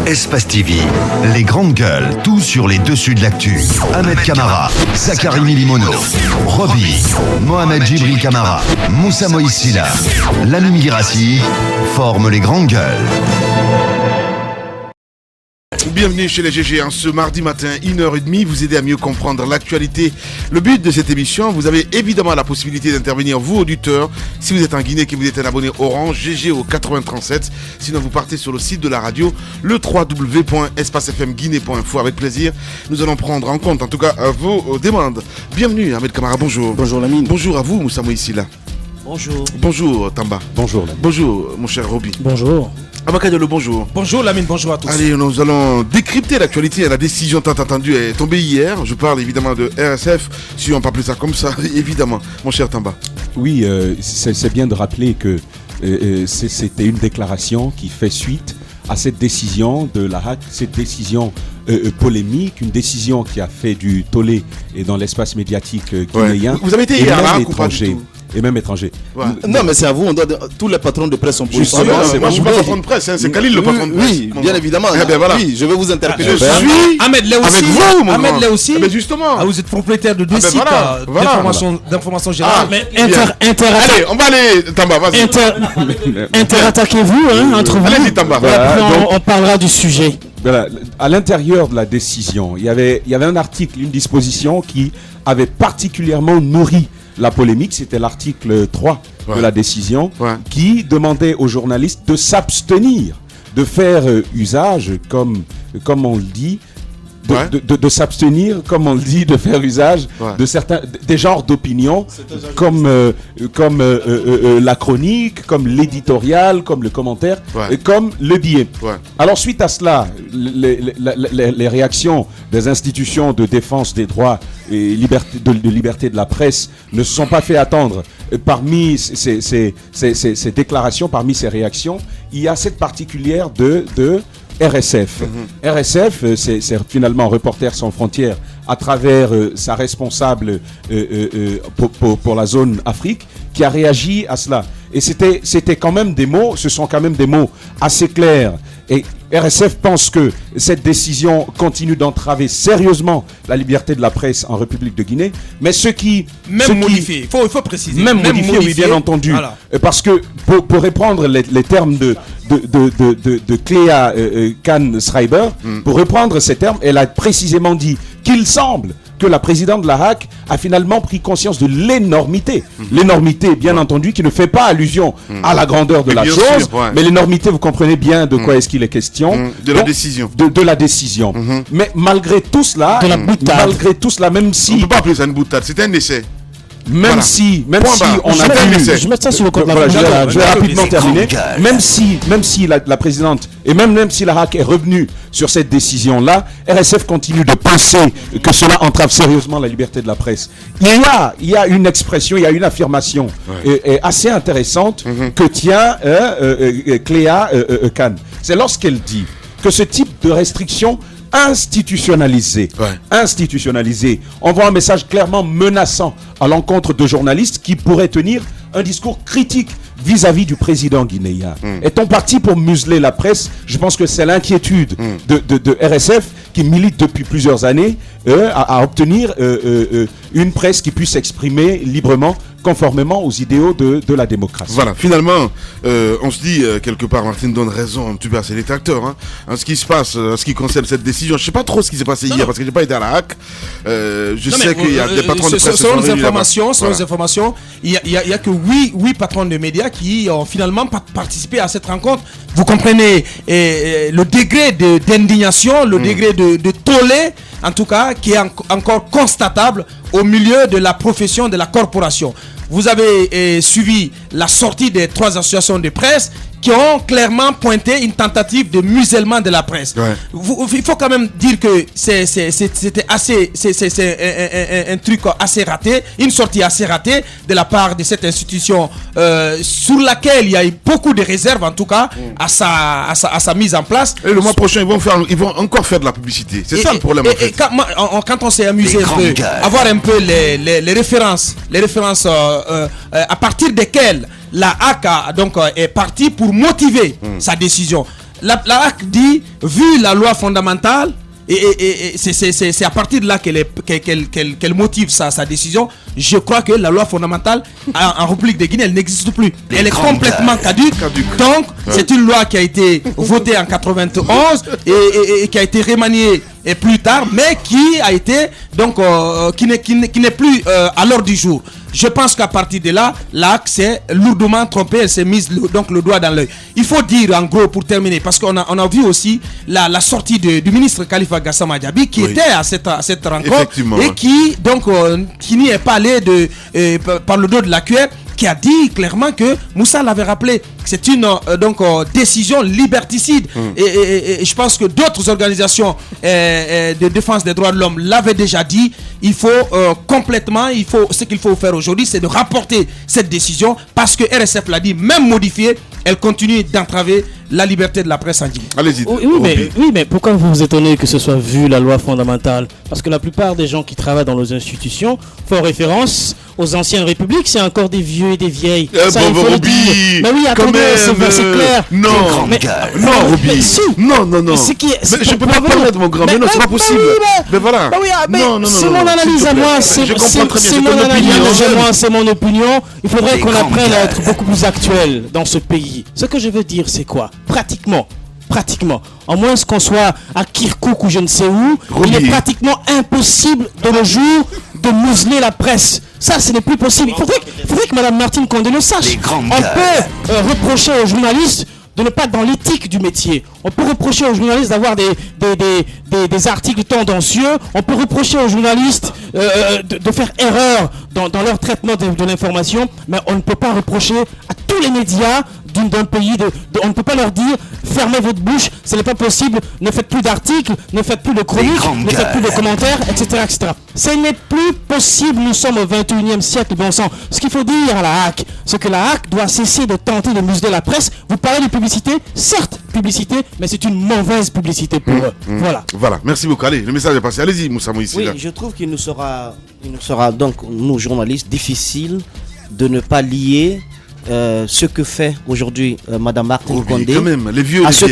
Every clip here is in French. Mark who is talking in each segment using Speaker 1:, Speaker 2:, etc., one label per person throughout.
Speaker 1: Espace TV, les grandes gueules, tout sur les dessus de l'actu. Ahmed Camara, Zachary Milimono, Roby, Mohamed Djibril Camara, Moussa Moïsila, Lamine Girassi forment les grandes gueules.
Speaker 2: Bienvenue chez les GG, ce mardi matin, 1h30, vous aider à mieux comprendre l'actualité. Le but de cette émission, vous avez évidemment la possibilité d'intervenir, vous auditeurs, si vous êtes en Guinée, que vous êtes un abonné Orange, GG au 8037. Sinon, vous partez sur le site de la radio, le www.espacefmguinée.info. Avec plaisir, nous allons prendre en compte, en tout cas, vos demandes. Bienvenue, Ahmed Camara, bonjour.
Speaker 3: Bonjour Lamine.
Speaker 2: Bonjour à vous, Moussa Moïsila.
Speaker 4: Bonjour.
Speaker 2: Bonjour, Tamba.
Speaker 3: Bonjour Lamine.
Speaker 2: Bonjour, mon cher Roby.
Speaker 3: Bonjour.
Speaker 2: Abakadiolo, bonjour.
Speaker 4: Bonjour Lamine, bonjour à tous.
Speaker 2: Allez, nous allons décrypter l'actualité. La décision tant attendue est tombée hier. Je parle évidemment de RSF, si on peut appeler ça comme ça, évidemment, mon cher Tamba.
Speaker 3: Oui, c'est bien de rappeler que c'était une déclaration qui fait suite à cette décision de la HAC, cette décision polémique, une décision qui a fait du tollé et dans l'espace médiatique guinéen.
Speaker 2: Ouais. Vous avez été hier à la HAC ou pas du tout ?
Speaker 3: Et même étranger.
Speaker 5: Ouais. Non, mais c'est à vous, tous les patrons de presse sont positifs.
Speaker 2: Moi, je ne suis pas patron de presse, c'est Khalil le patron de presse.
Speaker 5: Oui, bien évidemment.
Speaker 2: Voilà.
Speaker 5: Oui, je vais vous interpeller.
Speaker 2: Je suis
Speaker 4: Ahmed Lé aussi.
Speaker 2: avec vous, mon
Speaker 4: Ahmed
Speaker 2: grand.
Speaker 4: Lé aussi.
Speaker 2: Mais justement.
Speaker 4: Ah, vous êtes propriétaire de deux sites d'information générale.
Speaker 2: Mais
Speaker 6: Allez,
Speaker 2: on va aller, Tamba, vas-y.
Speaker 6: Interattaquez-vous entre vous.
Speaker 2: Allez-y, Tamba.
Speaker 6: Après, on parlera du sujet.
Speaker 3: Voilà. À l'intérieur de la décision, il y avait un article, une disposition qui avait particulièrement nourri la polémique. C'était l'article 3 de la décision qui demandait aux journalistes de s'abstenir de faire usage, comme on le dit, de s'abstenir, comme on le dit, de faire usage de certains des genres d'opinions, comme la chronique, comme l'éditorial, comme le commentaire, et comme le billet. Alors suite à cela, les réactions des institutions de défense des droits et de liberté de la presse ne se sont pas fait attendre. Parmi ces déclarations, parmi ces réactions, il y a cette particulière de RSF. RSF, c'est finalement Reporters sans frontières à travers sa responsable pour la zone Afrique qui a réagi à cela. Et c'était quand même des mots, ce sont quand même des mots assez clairs. Et RSF pense que cette décision continue d'entraver sérieusement la liberté de la presse en République de Guinée. Mais
Speaker 4: modifié, il faut préciser.
Speaker 3: Même modifié, oui, bien entendu. Voilà. Parce que pour reprendre les termes de Cléa Kahn-Schreiber, pour reprendre ces termes, elle a précisément dit qu'il semble que la présidente de la HAC a finalement pris conscience de l'énormité. L'énormité, bien entendu, qui ne fait pas allusion à la grandeur de la chose, mais l'énormité, vous comprenez bien de quoi est-ce qu'il est question.
Speaker 2: De la décision.
Speaker 3: De la décision. Mais malgré tout cela, même si...
Speaker 2: On ne peut pas appeler ça une boutade, c'est un essai.
Speaker 3: Même si on a vu,
Speaker 6: je mets ça sur le compte.
Speaker 3: Je vais rapidement terminer. Même si la présidente et même si la HAC est revenue sur cette décision-là, RSF continue de penser que cela entrave sérieusement la liberté de la presse. Il y a une expression, il y a une affirmation assez intéressante que tient Cléa Kahn. C'est lorsqu'elle dit que ce type de restriction institutionnalisé, envoie un message clairement menaçant à l'encontre de journalistes qui pourraient tenir un discours critique vis-à-vis du président guinéen. Est-on parti pour museler la presse? Je pense que c'est l'inquiétude de RSF qui milite depuis plusieurs années à obtenir une presse qui puisse s'exprimer librement conformément aux idéaux de la démocratie.
Speaker 2: Voilà, finalement, on se dit quelque part, Martine donne raison, tu vois, c'est les tracteurs, en ce qui se passe, en ce qui concerne cette décision. Je ne sais pas trop ce qui s'est passé hier parce que je n'ai pas été à la HAC. Je sais qu'il y a des patrons de presse.
Speaker 4: Selon les informations, il n'y a que 8 patrons de médias qui ont finalement participé à cette rencontre. Vous comprenez le degré d'indignation, le degré de tollé, en tout cas, qui est encore constatable au milieu de la profession de la corporation. Vous avez suivi la sortie des 3 associations de presse qui ont clairement pointé une tentative de musellement de la presse. Il faut quand même dire que c'était assez, c'est un truc assez raté, une sortie assez ratée de la part de cette institution sur laquelle il y a eu beaucoup de réserves, en tout cas, à sa mise en place.
Speaker 2: Et le mois prochain, ils vont encore faire de la publicité. C'est ça le problème.
Speaker 4: Quand on s'est amusé un peu, avoir un peu les références à partir desquelles la HAC est partie pour motiver sa décision. la HAC dit, vu la loi fondamentale, et c'est à partir de là qu'elle motive sa décision. Je crois que la loi fondamentale en République de Guinée, elle n'existe plus. Elle est complètement caduque. Donc, c'est une loi qui a été votée en 91 et qui a été remaniée plus tard, mais qui a été donc qui n'est plus à l'ordre du jour. Je pense qu'à partir de là, la HAC s'est lourdement trompée, elle s'est mise donc le doigt dans l'œil. Il faut dire en gros pour terminer, parce qu'on a vu aussi la sortie du ministre Khalifa Gassama Diaby qui était à cette rencontre et qui donc qui n'y est pas allé par le dos de la cuillère, qui a dit clairement que Moussa l'avait rappelé, c'est une décision liberticide et je pense que d'autres organisations de défense des droits de l'homme l'avaient déjà dit. Il faut ce qu'il faut faire aujourd'hui, c'est de rapporter cette décision parce que RSF l'a dit, même modifiée, elle continue d'entraver la liberté de la presse en Guinée.
Speaker 2: Allez-y.
Speaker 6: Oui, mais pourquoi vous vous étonnez que ce soit vu la loi fondamentale? Parce que la plupart des gens qui travaillent dans nos institutions font référence aux anciennes républiques. C'est encore des vieux et des vieilles. Ça, il faut le dire. Mais oui, attendez, c'est clair.
Speaker 2: Non, Roby. Non. Je peux pas parler de mon grand. Mais non, c'est pas possible. Mais voilà.
Speaker 6: Non. C'est mon analyse à moi. C'est mon analyse à moi. C'est mon opinion. Il faudrait qu'on apprenne à être beaucoup plus actuel dans ce pays. Ce que je veux dire, c'est quoi? Pratiquement, en moins qu'on soit à Kirkouk ou je ne sais où, il est pratiquement impossible de nos jours de museler la presse. Ça, ce n'est plus possible. Il faudrait que Mme Martine Condé le sache. On peut reprocher aux journalistes de ne pas être dans l'éthique du métier. On peut reprocher aux journalistes d'avoir des articles tendancieux. On peut reprocher aux journalistes de faire erreur dans leur traitement de l'information. Mais on ne peut pas reprocher à tous les médias d'un pays, on ne peut pas leur dire fermez votre bouche, ce n'est pas possible, ne faites plus d'articles, ne faites plus de chroniques, ne faites plus de commentaires, etc. Ce n'est plus possible, nous sommes au 21e siècle, bon sang. Ce qu'il faut dire à la HAC, c'est que la HAC doit cesser de tenter de museler la presse. Vous parlez de publicité, certes publicité, mais c'est une mauvaise publicité pour eux.
Speaker 2: Voilà, merci beaucoup. Allez, le message est passé. Allez-y, Moussa Moïse.
Speaker 7: Oui, je trouve qu'il nous sera donc, nous journalistes, difficile de ne pas lier ce que fait aujourd'hui Madame Martine Condé à ce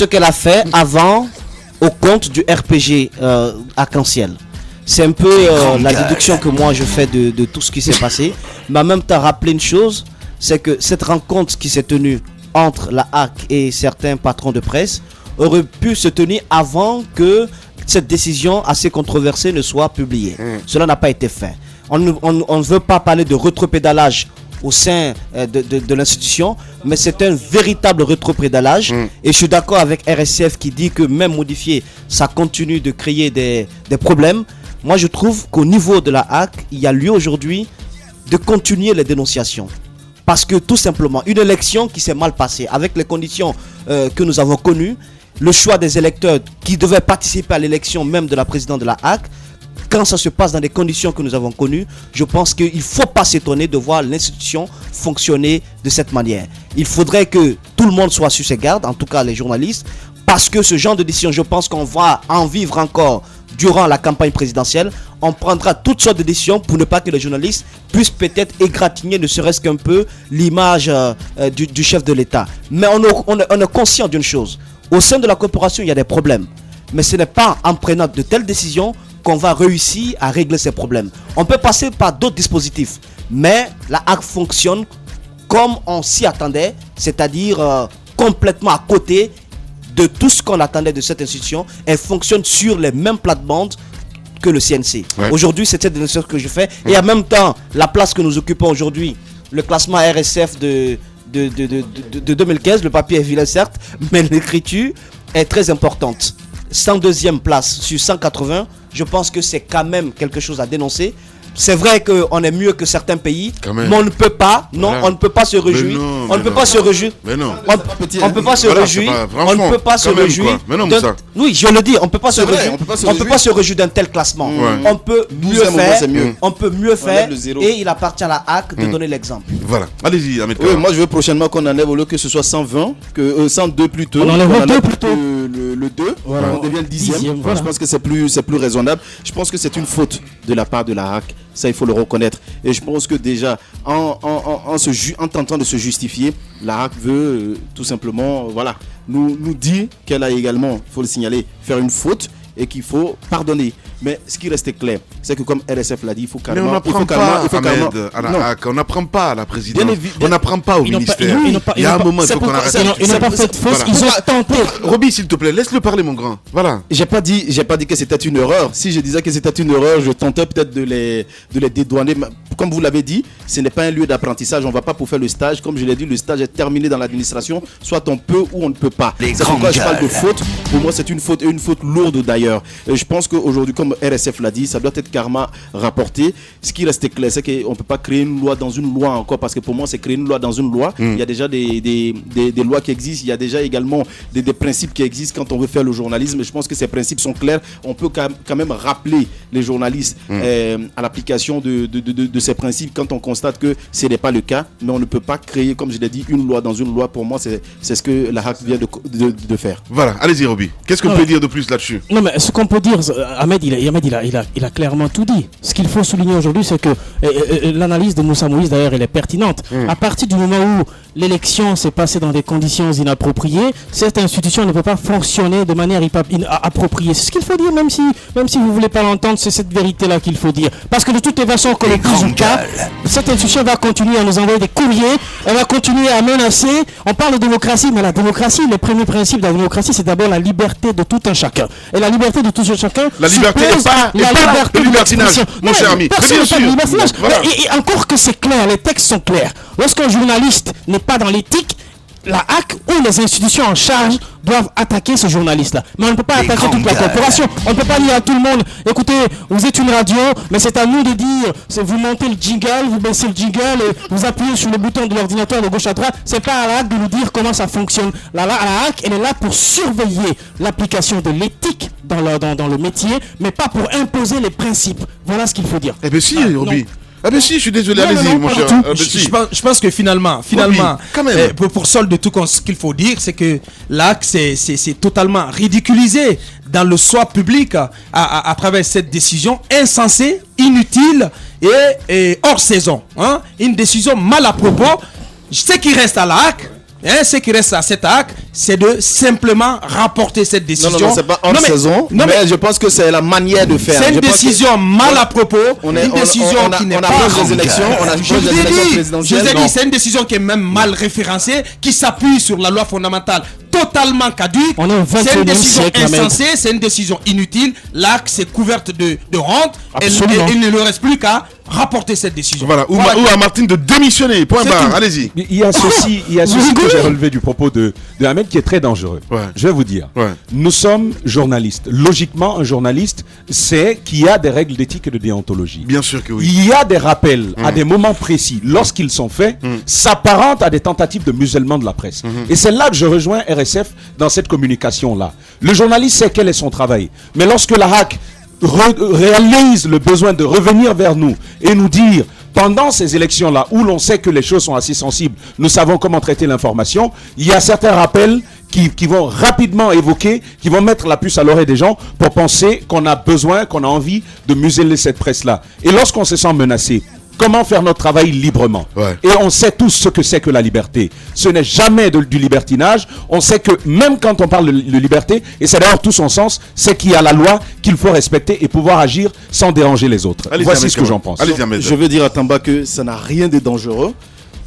Speaker 7: qu'elle a fait avant au compte du RPG Arc-en-Ciel. C'est un peu la déduction que moi je fais de tout ce qui s'est passé. Mais en même temps rappeler une chose, c'est que cette rencontre qui s'est tenue entre la HAC et certains patrons de presse aurait pu se tenir avant que cette décision assez controversée ne soit publiée. Cela n'a pas été fait. On ne veut pas parler de rétropédalage au sein de l'institution, mais c'est un véritable rétropédalage. Et je suis d'accord avec RSF qui dit que même modifié, ça continue de créer des problèmes. Moi, je trouve qu'au niveau de la HAC, il y a lieu aujourd'hui de continuer les dénonciations. Parce que tout simplement, une élection qui s'est mal passée, avec les conditions que nous avons connues, le choix des électeurs qui devaient participer à l'élection même de la présidente de la HAC, quand ça se passe dans des conditions que nous avons connues, je pense qu'il ne faut pas s'étonner de voir l'institution fonctionner de cette manière. Il faudrait que tout le monde soit sur ses gardes, en tout cas les journalistes, parce que ce genre de décision, je pense qu'on va en vivre encore durant la campagne présidentielle. On prendra toutes sortes de décisions pour ne pas que les journalistes puissent peut-être égratigner ne serait-ce qu'un peu l'image du chef de l'État. Mais on est conscient d'une chose. Au sein de la corporation, il y a des problèmes. Mais ce n'est pas en prenant de telles décisions qu'on va réussir à régler ces problèmes. On peut passer par d'autres dispositifs, mais la HAC fonctionne comme on s'y attendait, c'est-à-dire complètement à côté de tout ce qu'on attendait de cette institution. Elle fonctionne sur les mêmes plates-bandes que le CNC. Aujourd'hui, c'est cette dénonciation que je fais. Et en même temps, la place que nous occupons aujourd'hui, le classement RSF de 2015, le papier est vilain certes, mais l'écriture est très importante. 102e place sur 180, je pense que c'est quand même quelque chose à dénoncer. C'est vrai qu'on est mieux que certains pays, mais on ne peut pas, on ne peut pas se réjouir. On ne peut pas se réjouir. On ne peut pas se réjouir. On ne peut pas se réjouir. Oui, je le dis, on ne peut pas se réjouir. On ne peut pas se réjouir d'un tel classement. On peut mieux faire. On peut mieux faire. Et il appartient à la HAC de donner l'exemple.
Speaker 2: Voilà. Allez-y, Ahmed.
Speaker 5: Moi, je veux prochainement qu'on enlève au lieu que ce soit 120, que 102 plutôt.
Speaker 6: On enlève le 2 plutôt.
Speaker 5: Le 2, on devient le 10e. Je pense que c'est plus raisonnable. Je pense que c'est une faute de la part de la HAC Ça, il faut le reconnaître. Et je pense que déjà, en tentant de se justifier, la HAC veut tout simplement nous dire qu'elle a également, il faut le signaler, faire une faute et qu'il faut pardonner. Mais ce qui reste clair, c'est que comme RSF l'a dit, il faut carrément...
Speaker 2: Mais on n'apprend pas, Ahmed, à la HAC, on n'apprend pas à la présidence, on n'apprend pas au ministère. Il y a un moment, il faut qu'on arrête.
Speaker 6: Ils n'ont pas fait de fausse, ils ont tenté.
Speaker 2: Roby, s'il te plaît, laisse-le parler, mon grand. Voilà.
Speaker 5: J'ai pas dit que c'était une erreur. Si je disais que c'était une erreur, je tentais peut-être de les dédouaner. Comme vous l'avez dit, ce n'est pas un lieu d'apprentissage. On ne va pas pour faire le stage. Comme je l'ai dit, le stage est terminé dans l'administration. Soit on peut ou on ne peut pas. C'est pourquoi je parle de faute. Pour moi, c'est une faute et une faute lourde d'ailleurs. Et je pense qu'aujourd'hui, comme RSF l'a dit, ça doit être karma rapporté. Ce qui reste clair, c'est qu'on ne peut pas créer une loi dans une loi encore, parce que pour moi, c'est créer une loi dans une loi. Il y a déjà des lois qui existent, il y a déjà également des principes qui existent quand on veut faire le journalisme. Je pense que ces principes sont clairs. On peut quand même rappeler les journalistes à l'application de ces principes quand on constate que ce n'est pas le cas, mais on ne peut pas créer, comme je l'ai dit, une loi dans une loi. Pour moi, c'est ce que la HAC vient de faire.
Speaker 2: Voilà, allez-y Roby. Qu'est-ce qu'on peut dire de plus là-dessus?
Speaker 6: Non, mais ce qu'on peut dire, Ahmed, il a clairement tout dit. Ce qu'il faut souligner aujourd'hui, c'est que l'analyse de Moussa Moïse, d'ailleurs, elle est pertinente. À partir du moment où l'élection s'est passée dans des conditions inappropriées, cette institution ne peut pas fonctionner de manière appropriée. C'est ce qu'il faut dire, même si vous ne voulez pas l'entendre, c'est cette vérité-là qu'il faut dire. Parce que de toutes les façons, qu'on le dise ou pas, cette institution va continuer à nous envoyer des courriers, elle va continuer à menacer. On parle de démocratie, mais la démocratie, le premier principe de la démocratie, c'est d'abord la liberté de tout un chacun. Et la liberté de tout un chacun,
Speaker 2: la liberté n'est pas le libertinage, mon cher ami.
Speaker 6: Bien sûr. Et encore que c'est clair, les textes sont clairs. Lorsqu'un journaliste n'est pas dans l'éthique, la HAC ou les institutions en charge doivent attaquer ce journaliste-là. Mais on ne peut pas attaquer toute la corporation. On ne peut pas dire à tout le monde, écoutez, vous êtes une radio, mais c'est à nous de dire, vous montez le jingle, vous baissez le jingle, et vous appuyez sur le bouton de l'ordinateur de gauche à droite. C'est pas à la HAC de nous dire comment ça fonctionne. La HAC, elle est là pour surveiller l'application de l'éthique dans le métier, mais pas pour imposer les principes. Voilà ce qu'il faut dire.
Speaker 2: Eh bien si, Roby. Ah ben si, je suis désolé, allez-y mon cher.
Speaker 4: Je pense que finalement, pour solde de tout ce qu'il faut dire, c'est que là, c'est totalement ridiculisé dans le soin public à travers cette décision insensée, inutile et hors saison. Une décision mal à propos. Ce qui reste à la HAC, ce qui reste à cette HAC, c'est de simplement rapporter cette décision.
Speaker 5: Non, c'est pas hors saison, mais je pense que c'est la manière de faire.
Speaker 4: C'est une décision mal à propos, une décision qui n'est pas...
Speaker 5: des élections, on approche des élections présidentielles.
Speaker 4: Je vous ai dit, c'est une décision qui est même mal référencée, qui s'appuie sur la loi fondamentale totalement caduque. C'est une décision insensée, c'est une décision inutile. L'HAC, c'est couverte de honte, et il ne lui reste plus qu'à rapporter cette décision.
Speaker 2: Voilà, ou à Martine de démissionner, point barre, allez-y.
Speaker 3: Il y a ceci que j'ai relevé du propos de Ahmed qui est très dangereux. Je vais vous dire, nous sommes journalistes. Logiquement, un journaliste sait qu'il y a des règles d'éthique et de déontologie.
Speaker 2: Bien sûr que oui.
Speaker 3: Il y a des rappels à des moments précis, lorsqu'ils sont faits, s'apparentent à des tentatives de musellement de la presse. Et c'est là que je rejoins RSF dans cette communication-là. Le journaliste sait quel est son travail. Mais lorsque la HAC réalise le besoin de revenir vers nous et nous dire, pendant ces élections-là, où l'on sait que les choses sont assez sensibles, nous savons comment traiter l'information, il y a certains rappels qui vont rapidement évoquer, qui vont mettre la puce à l'oreille des gens pour penser qu'on a besoin, qu'on a envie de museler cette presse-là. Et lorsqu'on se sent menacé, comment faire notre travail librement? Et on sait tous ce que c'est que la liberté. Ce n'est jamais du libertinage. On sait que même quand on parle de liberté, et c'est d'ailleurs tout son sens, c'est qu'il y a la loi qu'il faut respecter et pouvoir agir sans déranger les autres. Voici ce que j'en pense.
Speaker 5: Je veux dire à Tamba que ça n'a rien de dangereux.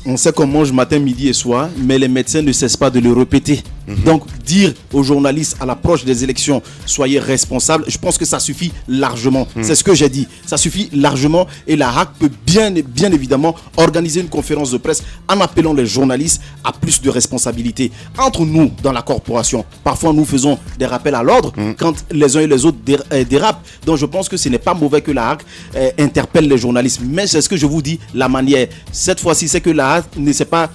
Speaker 5: On sait qu'on mange matin, midi et soir, mais les médecins ne cessent pas de le répéter. Donc, dire aux journalistes à l'approche des élections, soyez responsables, je pense que ça suffit largement. C'est ce que j'ai dit. Ça suffit largement et la HAC peut bien évidemment organiser une conférence de presse en appelant les journalistes à plus de responsabilité. Entre nous, dans la corporation, parfois nous faisons des rappels à l'ordre quand les uns et les autres dérapent. Donc, je pense que ce n'est pas mauvais que la HAC interpelle les journalistes. Mais c'est ce que je vous dis, la manière. Cette fois-ci, c'est que la HAC ne s'est pas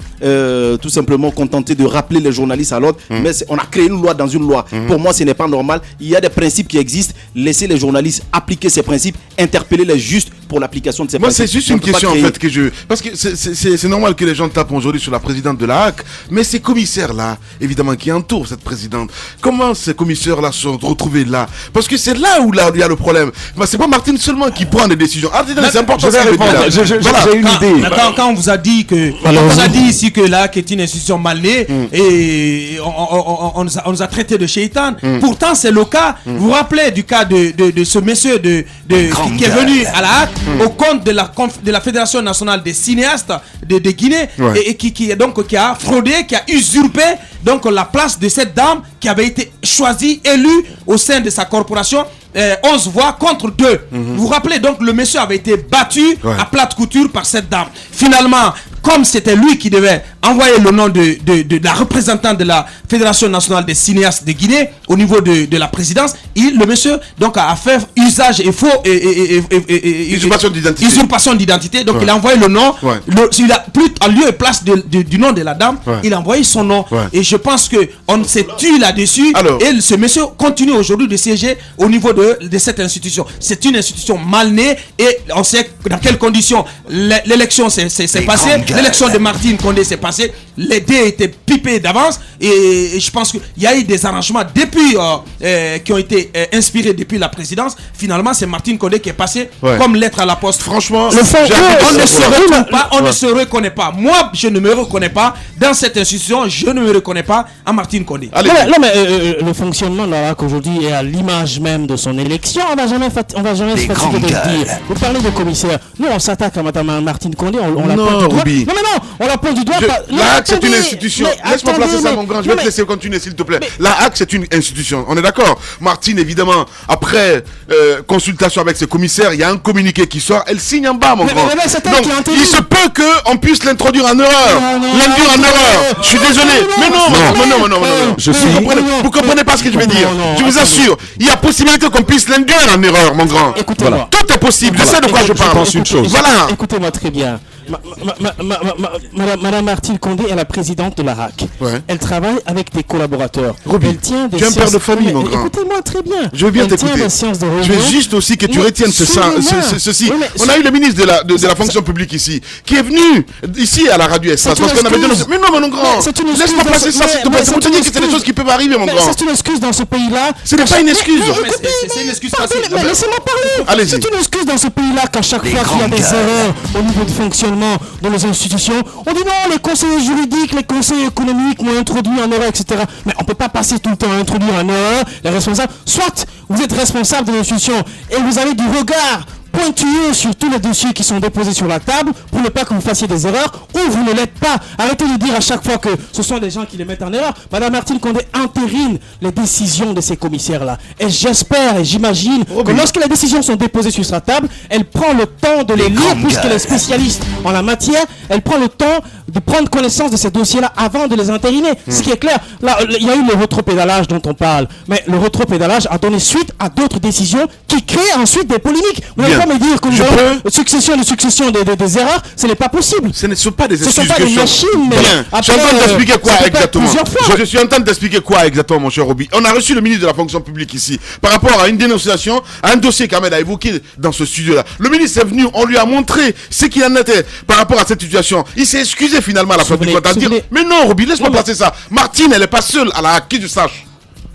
Speaker 5: tout simplement contenté de rappeler les journalistes à l'ordre, mais on a créé une loi dans une loi. Pour moi, ce n'est pas normal. Il y a des principes qui existent. Laissez les journalistes appliquer ces principes, interpeller les justes pour l'application de ces
Speaker 2: Moi,
Speaker 5: principes.
Speaker 2: c'est juste une question en fait que je... Parce que c'est normal que les gens tapent aujourd'hui sur la présidente de la HAC, mais ces commissaires-là, évidemment, qui entourent cette présidente, comment ces commissaires-là se sont retrouvés là? Parce que c'est là où il y a le problème. C'est pas Martine seulement qui prend des décisions. C'est important.
Speaker 3: J'ai une idée.
Speaker 4: Quand on vous a dit que... On a dit ici que la HAC est une institution mal née et on nous a traité de shaitan. Pourtant, c'est le cas. Vous vous rappelez du cas de ce monsieur qui est venu à la HAC au compte de la Fédération nationale des cinéastes de Guinée et qui a fraudé, qui a usurpé donc la place de cette dame qui avait été choisie, élue au sein de sa corporation. 11 voix contre 2. Vous vous rappelez, donc le monsieur avait été battu à plate couture par cette dame. Finalement, comme c'était lui qui devait envoyer le nom de la représentante de la Fédération nationale des cinéastes de Guinée au niveau de la présidence, le monsieur donc a fait usage et faux usurpation d'identité. Donc il a envoyé le nom. Il a plus en lieu et place du nom de la dame, il a envoyé son nom. Et je pense que on s'est tué là-dessus. Et ce monsieur continue aujourd'hui de siéger au niveau de cette institution. C'est une institution mal née et on sait dans quelles conditions l'élection s'est passée. L'élection de Martine Condé s'est passée. Les dés étaient pipés d'avance et je pense qu'il y a eu des arrangements depuis qui ont été inspirés depuis la présidence. Finalement, c'est Martine Condé qui est passé comme lettre à la poste.
Speaker 2: Franchement,
Speaker 4: on ne se reconnaît pas. Moi, je ne me reconnais pas dans cette institution. Je ne me reconnais pas à Martine Condé.
Speaker 6: Non, mais le fonctionnement de la HAC aujourd'hui est à l'image même de son élection. On va jamais se fatiguer de le dire. Vous parlez de commissaire. Nous, on s'attaque à Mme Martine Condé. On la pointe du doigt.
Speaker 2: Ruby.
Speaker 6: Non, on la pointe du doigt.
Speaker 2: La HAC, c'est une institution. Laisse-moi placer ça, mon grand. Je vais te laisser continuer, s'il te plaît. La HAC, c'est une institution. On est d'accord. Martine, évidemment, après consultation avec ses commissaires, il y a un communiqué qui sort. Elle signe en bas, mon grand. Donc, il se peut qu'on puisse l'introduire en erreur. L'induire en erreur. Je suis désolé. Mais non. Vous comprenez pas ce que je vais dire. Je vous assure, il y a possibilité qu'on puisse l'induire en erreur, mon grand.
Speaker 6: Écoutez-moi.
Speaker 2: Tout est possible. Je sais de quoi je parle.
Speaker 3: Je pense une chose.
Speaker 2: Voilà.
Speaker 6: Écoutez-moi très bien. Madame Martine Condé est la présidente de la HAC. Elle travaille avec des collaborateurs.
Speaker 2: Robin, tu es un père de famille, mon grand.
Speaker 6: Écoutez-moi très bien.
Speaker 2: Je veux bien t'écouter. Je veux juste aussi que tu retiennes ceci. On a eu le ministre de la fonction publique ici, qui est venu ici à la radio SAS parce qu'on avait donné... Mais non, mon grand. Laisse-moi placer ça, s'il te plaît. C'est pour te dire que c'est des choses qui peuvent arriver, mon grand.
Speaker 6: C'est une excuse dans ce pays-là.
Speaker 2: Ce n'est pas une excuse.
Speaker 4: C'est une excuse.
Speaker 6: Mais laissez-moi parler. C'est une excuse dans ce pays-là qu'à chaque fois qu'il y a des erreurs au niveau du fonctionnement dans les institutions, on dit non, les conseillers juridiques, les conseillers économiques m'ont introduit en erreur, etc. Mais on ne peut pas passer tout le temps à introduire en erreur les responsables. Soit vous êtes responsable de l'institution et vous avez du regard pointilleux sur tous les dossiers qui sont déposés sur la table pour ne pas que vous fassiez des erreurs, ou vous ne l'êtes pas. Arrêtez de dire à chaque fois que ce sont des gens qui les mettent en erreur. Madame Martine Condé entérine les décisions de ces commissaires-là. Et j'espère et j'imagine que lorsque les décisions sont déposées sur sa table, elle prend le temps de les lire, puisqu'elle est spécialiste en la matière. Elle prend le temps de prendre connaissance de ces dossiers-là avant de les entériner. Ce qui est clair, là, il y a eu le rétropédalage dont on parle, mais le rétropédalage a donné suite à d'autres décisions qui créent ensuite des polémiques. Vous n'allez pas me dire que nous avons succession des erreurs, ce n'est pas possible.
Speaker 2: Ce ne sont pas des excuses.
Speaker 6: Ce ne sont pas des machines, mais
Speaker 2: je suis en train d'expliquer quoi exactement. Je suis en train d'expliquer quoi exactement, mon cher Roby. On a reçu le ministre de la fonction publique ici par rapport à une dénonciation, à un dossier qu'Ahmed a évoqué dans ce studio-là. Le ministre est venu, on lui a montré ce qu'il en était par rapport à cette situation. Il s'est excusé finalement à la fin du compte à dire mais non, Roby, laisse-moi passer ça. Martine, elle n'est pas seule à la HAC, qui je sache.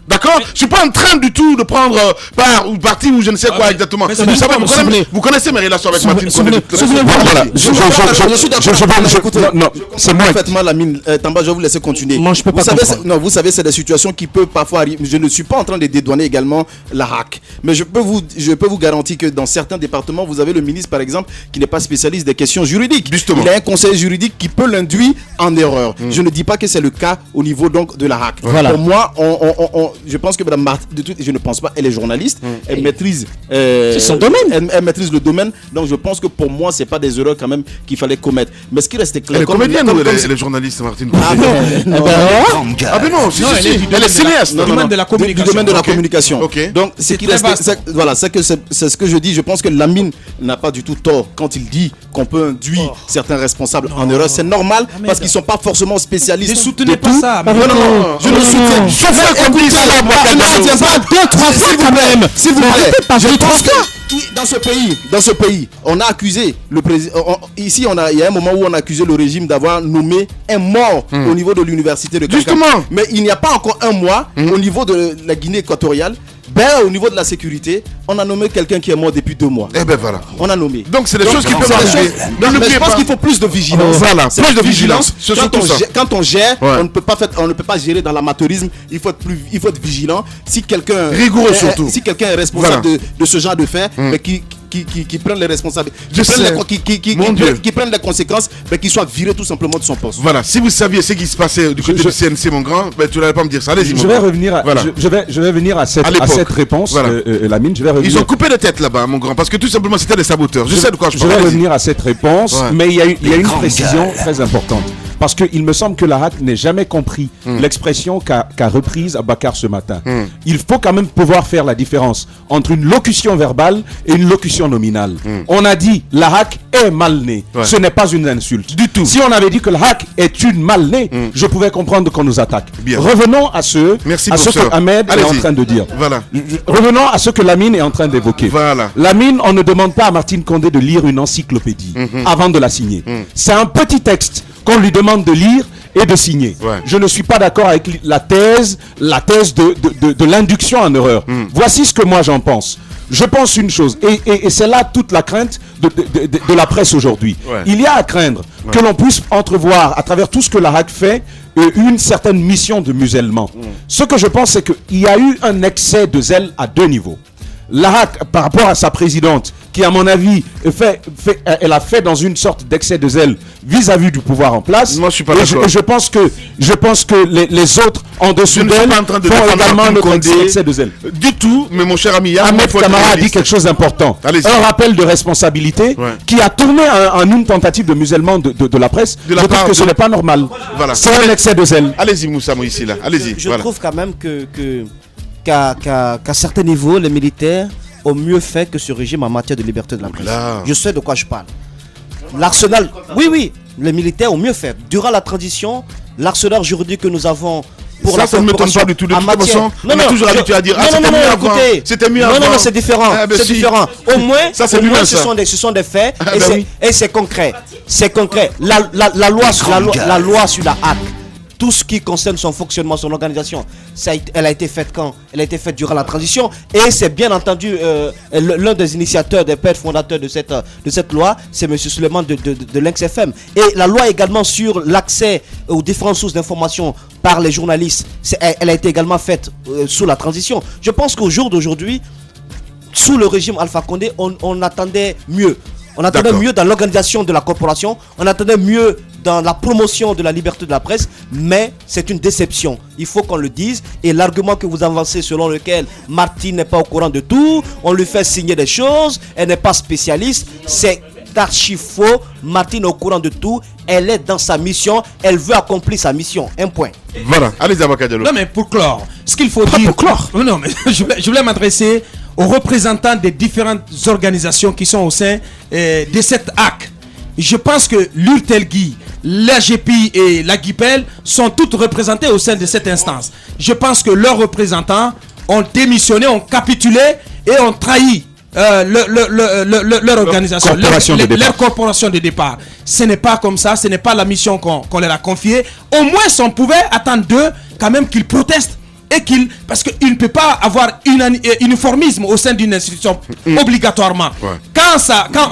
Speaker 2: D'accord? Je suis pas en train du tout de prendre part ou parti ou je ne sais quoi exactement. Vous savez, vous connaissez mes relations avec Martine Condé.
Speaker 5: Voilà. Je suis d'accord. Non, c'est moi. Parfaitement, Lamine. Tamba, je vais vous laisser continuer.
Speaker 6: Moi, je peux pas comprendre.
Speaker 5: Non, vous savez, c'est des situations qui peuvent parfois arriver. Je ne suis pas en train de dédouaner également la HAC. Mais je peux vous garantir que dans certains départements, vous avez le ministre, par exemple, qui n'est pas spécialiste des questions juridiques.
Speaker 2: Justement.
Speaker 5: Il a un conseiller juridique qui peut l'induire en erreur. Je ne dis pas que c'est le cas au niveau donc de la HAC. Pour moi, je pense que Mme Martine, je ne pense pas, elle est journaliste, elle maîtrise
Speaker 6: son domaine.
Speaker 5: Elle maîtrise le domaine, donc je pense que pour moi, c'est pas des erreurs quand même qu'il fallait commettre. Mais ce qui reste clair,
Speaker 2: elle est comédienne ou elle est journaliste, Martine?
Speaker 5: Ah non,
Speaker 2: elle est cinéaste.
Speaker 5: Du domaine de la communication. Donc ce qui reste, voilà, c'est ce que je dis. Je pense que Lamine n'a pas du tout tort quand il dit qu'on peut induire certains responsables en erreur. C'est normal parce qu'ils sont pas forcément spécialistes.
Speaker 4: Ne soutenez pas ça.
Speaker 5: Non, je le soutiens. pas 2-3 fois quand même. S'il vous plaît, je pense que dans ce pays, on a accusé le président. Ici, il y a un moment où on a accusé le régime d'avoir nommé un mort au niveau de l'université de Kankan.
Speaker 2: Justement.
Speaker 5: Mais il n'y a pas encore un mois au niveau de la Guinée équatoriale. Au niveau de la sécurité, on a nommé quelqu'un qui est mort depuis 2 mois.
Speaker 2: Eh ben voilà.
Speaker 5: On a nommé.
Speaker 2: Donc c'est des choses qui peuvent arriver.
Speaker 5: Mais je pense qu'il faut plus de vigilance.
Speaker 2: Voilà, plus de vigilance.
Speaker 5: Quand on gère, on ne peut pas gérer dans l'amateurisme. Il faut être vigilant. Si quelqu'un
Speaker 2: rigoureux surtout.
Speaker 5: Si quelqu'un est responsable de ce genre de fait, mais qui prennent les responsabilités, qui prennent les conséquences, mais qui soient virés tout simplement de son poste.
Speaker 2: Voilà. Si vous saviez ce qui se passait du côté du CNC, mon grand, tu n'allais pas me dire ça. Allez-y.
Speaker 3: Je vais revenir. Je vais venir à cette réponse. Lamine,
Speaker 2: ils ont coupé les têtes là-bas, mon grand, parce que tout simplement c'était des saboteurs. Je sais de quoi je parle.
Speaker 3: Je vais revenir à cette réponse, mais il y a une précision très importante. Parce qu'il me semble que la HAC n'ait jamais compris l'expression qu'a reprise Abakar ce matin. Il faut quand même pouvoir faire la différence entre une locution verbale et une locution nominale. On a dit la HAC est mal née. Ce n'est pas une insulte. Du tout. Si on avait dit que la HAC est une mal née, je pouvais comprendre qu'on nous attaque.
Speaker 2: Bien.
Speaker 3: Revenons à ce que Ahmed est en train de dire.
Speaker 2: Voilà.
Speaker 3: Revenons à ce que Lamine est en train d'évoquer.
Speaker 2: Voilà.
Speaker 3: Lamine, on ne demande pas à Martine Condé de lire une encyclopédie avant de la signer. C'est un petit texte qu'on lui demande de lire et de signer. Je ne suis pas d'accord avec la thèse de l'induction en erreur. Voici ce que moi j'en pense. Je pense une chose, et c'est là toute la crainte de la presse aujourd'hui. Il y a à craindre que l'on puisse entrevoir, à travers tout ce que la HAC fait, une certaine mission de musellement. Ce que je pense, c'est qu'il y a eu un excès de zèle à 2 niveaux. La HAC, par rapport à sa présidente, qui à mon avis elle a fait dans une sorte d'excès de zèle vis-à-vis du pouvoir en place.
Speaker 2: Moi je suis pas d'accord.
Speaker 3: Je pense que les autres en dessous d'elle font également un excès de zèle.
Speaker 2: Du tout, mais mon cher ami
Speaker 3: Ahmed Camara a dit quelque chose d'important. Un rappel de responsabilité qui a tourné en une tentative de musellement de la presse. Je trouve que ce n'est pas normal. Voilà. C'est un excès de zèle.
Speaker 2: Allez-y Moussa Moïsi là. Allez-y.
Speaker 7: Je trouve quand même qu'à certains niveaux, les militaires ont mieux fait que ce régime en matière de liberté de la presse. Je sais de quoi je parle. L'arsenal, oui, les militaires ont mieux fait. Durant la transition, l'arsenal juridique que nous avons pour
Speaker 2: ça, ça ne m'étonne pas du tout. De toute façon, on est toujours habitué à dire c'était mieux avant.
Speaker 7: Non, c'est différent. C'est différent. Au moins, ce sont des faits et c'est concret. C'est concret. La loi sur la HAC. Tout ce qui concerne son fonctionnement, son organisation, elle a été faite quand? Elle a été faite durant la transition. Et c'est bien entendu l'un des initiateurs, des pères fondateurs de cette loi, c'est M. Suleiman de l'Inx-FM. Et la loi également sur l'accès aux différentes sources d'information par les journalistes, elle a été également faite sous la transition. Je pense qu'au jour d'aujourd'hui, sous le régime Alpha Condé, on attendait mieux. On attendait mieux dans l'organisation de la corporation, on attendait mieux dans la promotion de la liberté de la presse, mais c'est une déception. Il faut qu'on le dise. Et l'argument que vous avancez selon lequel Martine n'est pas au courant de tout, on lui fait signer des choses, elle n'est pas spécialiste, c'est archi faux. Martine est au courant de tout, elle est dans sa mission, elle veut accomplir sa mission. Un point.
Speaker 2: Voilà, allez Abakar Diallo.
Speaker 4: Non mais pour clore, ce qu'il faut dire... Pour clore. Non mais je voulais m'adresser aux représentants des différentes organisations qui sont au sein de cette HAC. Je pense que l'URTELGI, l'AGPI et la GIPEL sont toutes représentées au sein de cette instance. Je pense que leurs représentants ont démissionné, ont capitulé et ont trahi leur organisation, leur corporation de départ. Ce n'est pas comme ça, ce n'est pas la mission qu'on leur a confiée. Au moins, on pouvait attendre d'eux quand même qu'ils protestent. Parce qu'il ne peut pas avoir uniformisme au sein d'une institution obligatoirement. Quand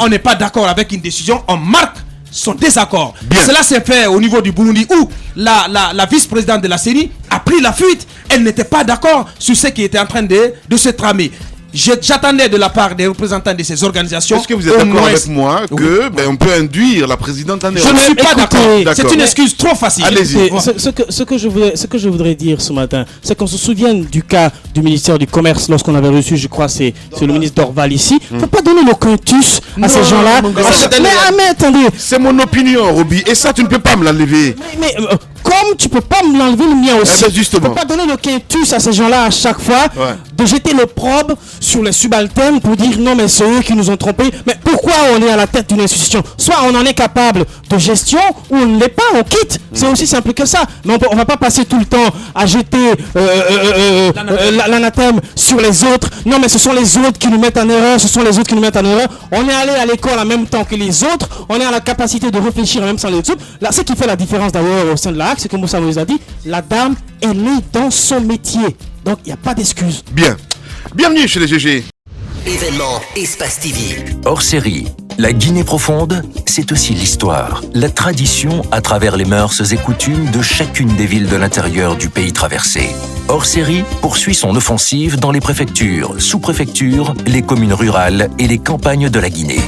Speaker 4: on n'est pas d'accord avec une décision, on marque son désaccord. Cela s'est fait au niveau du Burundi où la vice-présidente de la CENI a pris la fuite. Elle n'était pas d'accord sur ce qui était en train de se tramer. J'attendais de la part des représentants de ces organisations.
Speaker 2: Est-ce que vous êtes d'accord avec moi que on peut induire la présidente en erreur?
Speaker 4: Je ne suis pas d'accord. C'est une excuse trop facile.
Speaker 2: Allez-y.
Speaker 6: Ce que je voudrais dire ce matin, c'est qu'on se souvienne du cas du ministère du Commerce lorsqu'on avait reçu, je crois, c'est le ministre Dorval ici. Il ne faut pas donner le quintus à ces gens-là.
Speaker 2: Mais attendez. C'est mon opinion, Roby. Et ça, tu ne peux pas me l'enlever.
Speaker 6: Mais Comme tu peux pas me l'enlever le mien aussi.
Speaker 2: Justement.
Speaker 6: Tu peux pas donner le quintus à ces gens-là à chaque fois, de jeter l'opprobre sur les subalternes pour dire non mais c'est eux qui nous ont trompés. Mais pourquoi on est à la tête d'une institution? Soit on en est capable de gestion ou on ne l'est pas, on quitte. C'est aussi simple que ça. Mais on va pas passer tout le temps à jeter l'anathème sur les autres. Non mais ce sont les autres qui nous mettent en erreur, ce sont les autres qui nous mettent en erreur. On est allé à l'école en même temps que les autres, on est à la capacité de réfléchir en même temps que les autres. Là, ce qui fait la différence d'ailleurs au sein de la HAC, c'est comme Moussa nous a dit, la dame, elle est dans son métier. Donc il n'y a pas d'excuse.
Speaker 2: Bien. Bienvenue chez les GG.
Speaker 8: Événement Espace TV.
Speaker 9: Hors série, la Guinée profonde, c'est aussi l'histoire, la tradition à travers les mœurs et coutumes de chacune des villes de l'intérieur du pays traversé. Hors série poursuit son offensive dans les préfectures, sous-préfectures, les communes rurales et les campagnes de la Guinée.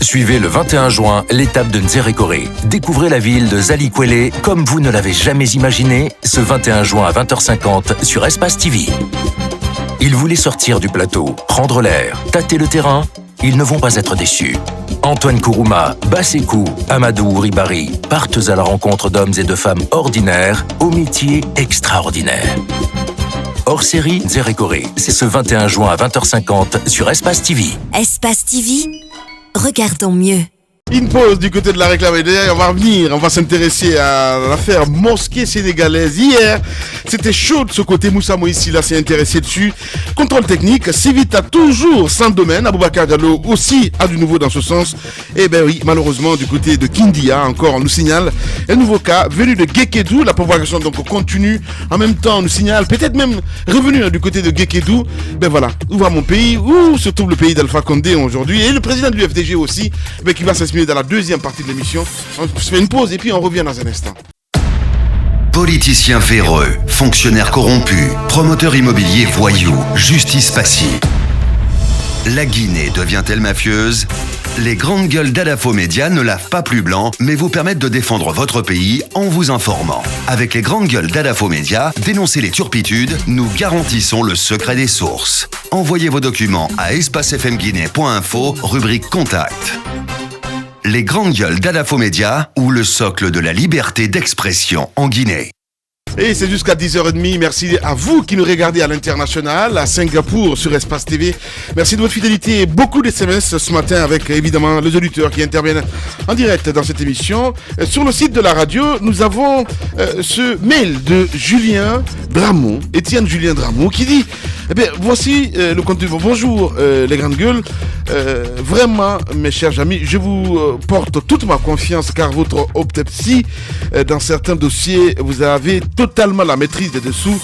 Speaker 9: Suivez le 21 juin l'étape de Nzérékoré. Découvrez la ville de Zalikwele comme vous ne l'avez jamais imaginé ce 21 juin à 20h50 sur Espace TV. Ils voulaient sortir du plateau, prendre l'air, tâter le terrain. Ils ne vont pas être déçus. Antoine Kourouma, Bassekou, Amadou Ribari partent à la rencontre d'hommes et de femmes ordinaires au métier extraordinaire. Hors série Nzérékoré, c'est ce 21 juin à 20h50 sur Espace TV.
Speaker 10: Espace TV, regardons mieux.
Speaker 2: Une pause du côté de la réclame et on va revenir, on va s'intéresser à l'affaire mosquée sénégalaise. Hier, c'était chaud de ce côté, Moussa Moïsila s'est intéressé dessus. Contrôle technique, Civita toujours sans domaine, Aboubacar Diallo aussi a du nouveau dans ce sens. Et ben oui, malheureusement du côté de Kindia, encore on nous signale un nouveau cas venu de Guékédou, la propagation donc continue. En même temps on nous signale, peut-être même revenu du côté de Guékédou, ben voilà, où va mon pays, où se trouve le pays d'Alpha Condé aujourd'hui, et le président du FDG aussi, ben qui va s'exprimer dans la deuxième partie de l'émission. On se fait une pause et puis on revient dans un instant.
Speaker 1: Politiciens véreux, fonctionnaires corrompus, promoteurs immobiliers voyous, justice passive. La Guinée devient-elle mafieuse? Les grandes gueules d'Adafo Média ne lavent pas plus blanc, mais vous permettent de défendre votre pays en vous informant. Avec les grandes gueules d'Adafo Média, dénoncez les turpitudes, nous garantissons le secret des sources. Envoyez vos documents à espacefmguinée.info, rubrique Contact. Les grandes gueules d'Adafo Média ou le socle de la liberté d'expression en Guinée.
Speaker 2: Et c'est jusqu'à 10h30. Merci à vous qui nous regardez à l'international, à Singapour, sur Espace TV. Merci de votre fidélité. Beaucoup de SMS ce matin avec évidemment les auditeurs qui interviennent en direct dans cette émission. Sur le site de la radio, nous avons ce mail de Julien Dramont, Étienne Julien Dramont, qui dit eh bien, voici le contenu. Bonjour les grandes gueules. Vraiment, mes chers amis, je vous porte toute ma confiance car votre autopsie dans certains dossiers, vous avez totalement la maîtrise des dessous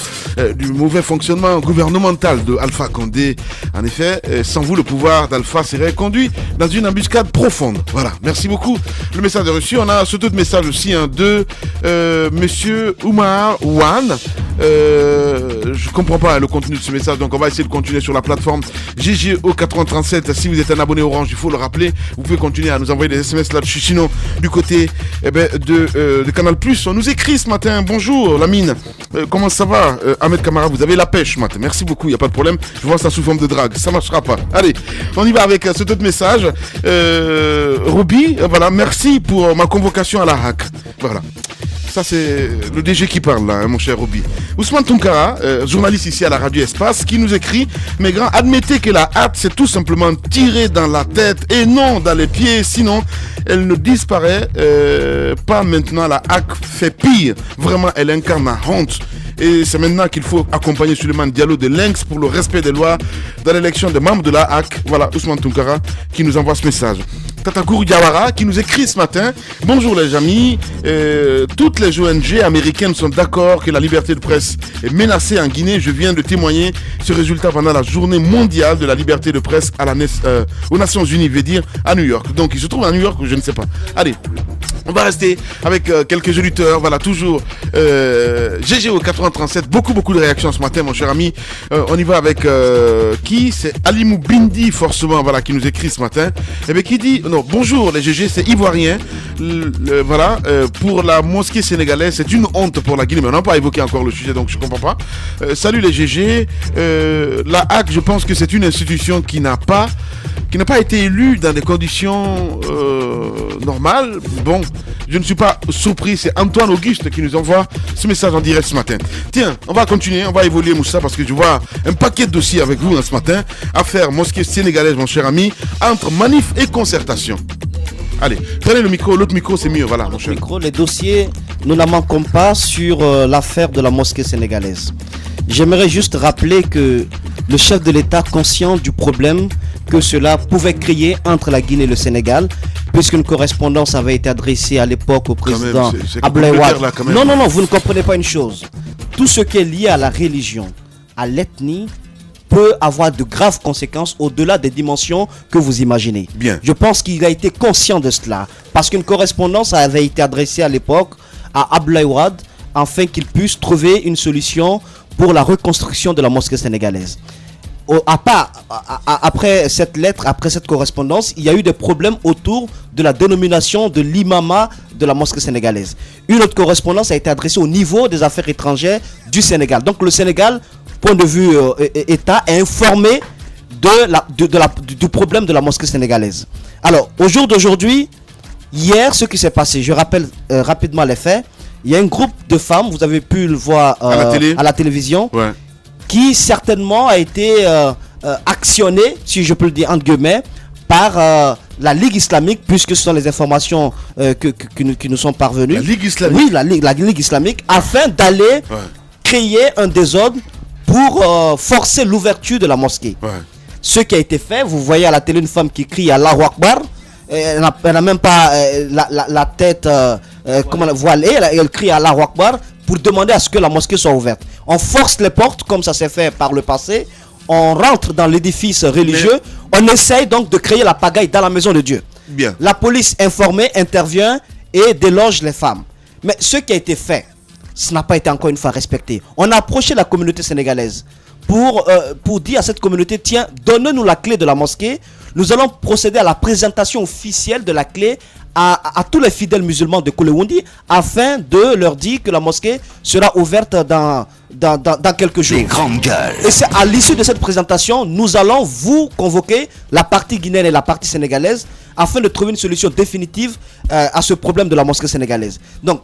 Speaker 2: du mauvais fonctionnement gouvernemental de Alpha Condé. En effet, sans vous, le pouvoir d'Alpha serait conduit dans une embuscade profonde. Voilà, merci beaucoup. Le message est reçu. On a surtout de message aussi de Monsieur Oumar Ouane. Je comprends pas le contenu de ce message, donc on va essayer de continuer sur la plateforme GGO 437. Si vous êtes un abonné Orange, il faut le rappeler. Vous pouvez continuer à nous envoyer des SMS là-dessus. Sinon, du côté de Canal+, on nous écrit ce matin. Bonjour Lamine, comment ça va Ahmed Kamara, vous avez la pêche ce matin. Merci beaucoup, il n'y a pas de problème. Je vois ça sous forme de drague, ça marchera pas. Allez, on y va avec cet autre message. Roby, voilà, merci pour ma convocation à la HAC. Voilà. Ça c'est le DG qui parle là, hein, mon cher Roby. Ousmane Tounkara, journaliste ici à la radio Espace, qui nous écrit: mes grands, admettez que la hâte c'est tout simplement tirée dans la tête et non dans les pieds, sinon elle ne disparaît pas maintenant. La HAC fait pire, vraiment elle incarne la honte. Et c'est maintenant qu'il faut accompagner Souleymane Diallo de Lynx pour le respect des lois dans l'élection des membres de la HAC. Voilà, Ousmane Tounkara qui nous envoie ce message. Tatakourou Diawara qui nous écrit ce matin: bonjour les amis, toutes les ONG américaines sont d'accord que la liberté de presse est menacée en Guinée. Je viens de témoigner ce résultat pendant la journée mondiale de la liberté de presse à aux Nations Unies, je vais dire à New York. Donc il se trouve à New York, je ne sais pas. Allez, on va rester avec quelques auditeurs. Voilà, toujours GGO 437. Beaucoup de réactions ce matin, mon cher ami. On y va avec qui? C'est Alimou Bindi, forcément, voilà, qui nous écrit ce matin. Et bien qui dit non, bonjour les GG, c'est ivoirien. Voilà, pour la mosquée sénégalaise, c'est une honte pour la Guinée. Mais on n'a pas évoqué encore le sujet, donc je comprends pas. Salut les GG. La HAC, je pense que c'est une institution qui n'a pas qui n'a pas été élu dans des conditions normales. Bon, je ne suis pas surpris, c'est Antoine Auguste qui nous envoie ce message en direct ce matin. Tiens, on va continuer, on va évoluer Moussa, parce que je vois un paquet de dossiers avec vous ce matin. Affaire mosquée sénégalaise, mon cher ami, entre manif et concertation. Allez, prenez le micro, l'autre micro c'est mieux, voilà mon cher.
Speaker 7: Les dossiers, nous n'en manquons pas sur l'affaire de la mosquée sénégalaise. J'aimerais juste rappeler que le chef de l'État, conscient du problème que cela pouvait créer entre la Guinée et le Sénégal, puisqu'une correspondance avait été adressée à l'époque au président Abdoulaye Wade. Non, vous ne comprenez pas une chose. Tout ce qui est lié à la religion, à l'ethnie, peut avoir de graves conséquences au-delà des dimensions que vous imaginez.
Speaker 2: Bien.
Speaker 7: Je pense qu'il a été conscient de cela, parce qu'une correspondance avait été adressée à l'époque à Abdoulaye Wade, afin qu'il puisse trouver une solution pour la reconstruction de la mosquée sénégalaise. Après cette lettre, après cette correspondance, il y a eu des problèmes autour de la dénomination de l'imama de la mosquée sénégalaise. Une autre correspondance a été adressée au niveau des affaires étrangères du Sénégal. Donc le Sénégal, point de vue État, est informé du problème de la mosquée sénégalaise. Alors, au jour d'aujourd'hui, hier, ce qui s'est passé, je rappelle rapidement les faits. Il y a un groupe de femmes, vous avez pu le voir à la télévision, ouais, qui certainement a été actionné, si je peux le dire entre guillemets, par la Ligue islamique, puisque ce sont les informations qui nous sont parvenues.
Speaker 2: La Ligue islamique?
Speaker 7: Oui, la Ligue islamique, afin d'aller créer un désordre pour forcer l'ouverture de la mosquée. Ouais. Ce qui a été fait, vous voyez à la télé une femme qui crie Allahu Akbar, elle n'a même pas la tête voilée, elle crie Allahu Akbar pour demander à ce que la mosquée soit ouverte. On force les portes comme ça s'est fait par le passé, on rentre dans l'édifice religieux, on essaye donc de créer la pagaille dans la maison de Dieu.
Speaker 2: Bien.
Speaker 7: La police informée intervient et déloge les femmes. Mais ce qui a été fait, ce n'a pas été encore une fois respecté. On a approché la communauté sénégalaise pour dire à cette communauté, tiens, donnez-nous la clé de la mosquée. Nous allons procéder à la présentation officielle de la clé à tous les fidèles musulmans de Kolewundi, afin de leur dire que la mosquée sera ouverte dans quelques jours.
Speaker 1: Les grandes gueules.
Speaker 7: Et c'est à l'issue de cette présentation, nous allons vous convoquer, la partie guinéenne et la partie sénégalaise, afin de trouver une solution définitive à ce problème de la mosquée sénégalaise. Donc,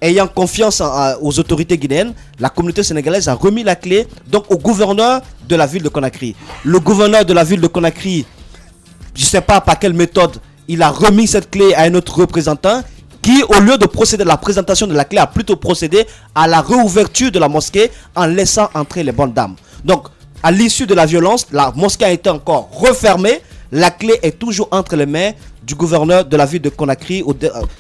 Speaker 7: ayant confiance aux autorités guinéennes, la communauté sénégalaise a remis la clé donc au gouverneur de la ville de Conakry. Le gouverneur de la ville de Conakry, je ne sais pas par quelle méthode, il a remis cette clé à un autre représentant qui, au lieu de procéder à la présentation de la clé, a plutôt procédé à la réouverture de la mosquée en laissant entrer les bonnes dames. Donc, à l'issue de la violence, la mosquée a été encore refermée. La clé est toujours entre les mains du gouverneur de la ville de Conakry,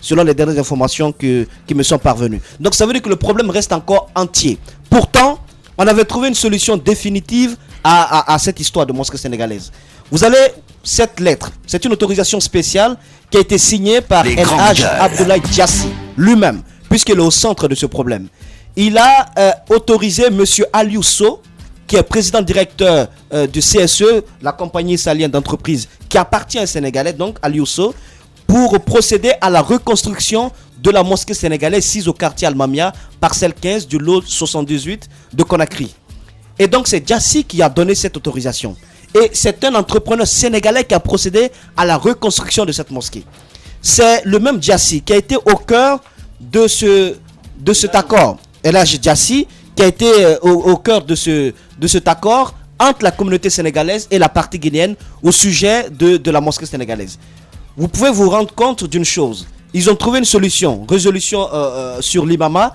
Speaker 7: selon les dernières informations qui me sont parvenues. Donc, ça veut dire que le problème reste encore entier. Pourtant, on avait trouvé une solution définitive à cette histoire de mosquée sénégalaise. Vous avez cette lettre, c'est une autorisation spéciale qui a été signée par El Hadj Abdoulaye Diassi lui-même, puisqu'il est au centre de ce problème. Il a autorisé M. Aliou Sow, qui est président directeur du CSE, la compagnie salienne d'entreprise qui appartient à Sénégalais, donc Aliou Sow, pour procéder à la reconstruction de la mosquée sénégalaise sise au quartier Almamia, parcelle 15 du lot 78 de Conakry. Et donc c'est Diassi qui a donné cette autorisation. Et c'est un entrepreneur sénégalais qui a procédé à la reconstruction de cette mosquée. C'est le même Diassi qui a été au cœur de cet accord. Et là, Diassi qui a été au cœur de cet accord entre la communauté sénégalaise et la partie guinéenne au sujet de la mosquée sénégalaise. Vous pouvez vous rendre compte d'une chose. Ils ont trouvé une résolution sur l'imama.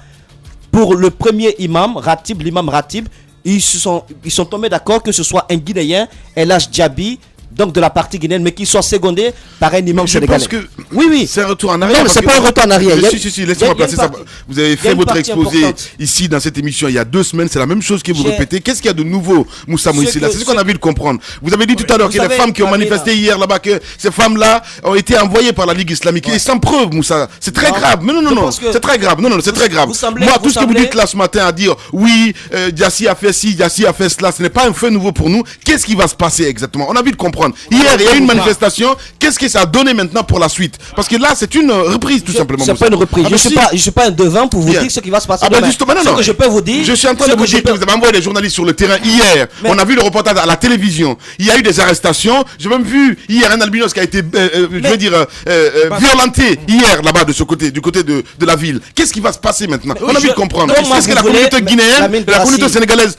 Speaker 7: Pour le premier imam, l'imam Ratib, ils sont tombés d'accord que ce soit un Guinéen, El Hadj Diaby, donc de la partie guinéenne, mais qui soit secondé par un imam sénégalais.
Speaker 2: Je pense que oui, c'est un retour en arrière.
Speaker 7: Non, c'est pas un retour en arrière.
Speaker 2: Si, laissez-moi placer ça. Vous avez fait votre exposé ici dans cette émission il y a 2 semaines, c'est la même chose que vous répétez. Qu'est-ce qu'il y a de nouveau, Moussa Moïsila? C'est ce qu'on a vu de comprendre. Vous avez dit tout à l'heure qu'il y a des femmes qui ont manifesté hier là-bas, que ces femmes-là ont été envoyées par la Ligue islamique. Et sans preuve, Moussa. C'est très grave. Non, c'est très grave. Non, c'est très grave. Moi, tout ce que vous dites là ce matin à dire, oui, Diassi a fait ci, Diassi a fait cela, ce n'est pas un fait nouveau pour nous. Qu'est-ce qui va se passer exactement? On a vu de comprendre. comprendre. Hier, il y a eu une manifestation. Qu'est-ce que ça a donné maintenant pour la suite? Parce que là, c'est une reprise, tout simplement.
Speaker 7: C'est pas une reprise. Je suis pas un devin pour vous dire ce qui va se passer demain.
Speaker 2: Justement, non.
Speaker 7: Ce que je peux vous dire.
Speaker 2: Je suis en train de vous dire que vous avez envoyé des journalistes sur le terrain hier. On a vu le reportage à la télévision. Il y a eu des arrestations. J'ai même vu hier un albinos qui a été, violenté hier là-bas de ce côté, du côté de la ville. Qu'est-ce qui va se passer maintenant? On a envie de comprendre. Est-ce que la communauté guinéenne, la communauté sénégalaise,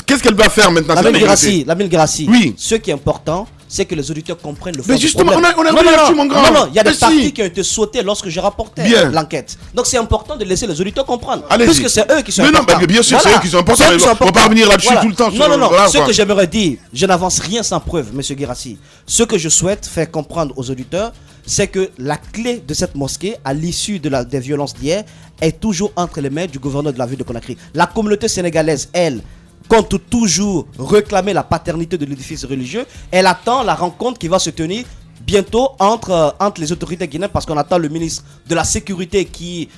Speaker 2: qu'est-ce qu'elle va faire maintenant?
Speaker 7: La Grassi.
Speaker 2: Oui.
Speaker 7: Ce qui est important, c'est que les auditeurs comprennent le fond
Speaker 2: mais justement,
Speaker 7: du problème.
Speaker 2: on a là-dessus, mon grand.
Speaker 7: Non, il y a des parties qui ont été sautées lorsque j'ai rapporté l'enquête. Donc c'est important de laisser les auditeurs comprendre. Puisque c'est eux qui sont importants.
Speaker 2: Mais bien sûr, c'est eux qui sont importants. On ne va pas revenir là-dessus tout le temps.
Speaker 7: Non. Ce que j'aimerais dire, je n'avance rien sans preuve, monsieur Guirassi. Ce que je souhaite faire comprendre aux auditeurs, c'est que la clé de cette mosquée, à l'issue des violences d'hier, est toujours entre les mains du gouverneur de la ville de Conakry. La communauté sénégalaise, elle, compte toujours réclamer la paternité de l'édifice religieux. Elle attend la rencontre qui va se tenir bientôt entre les autorités guinéennes, parce qu'on attend le ministre de la Sécurité qui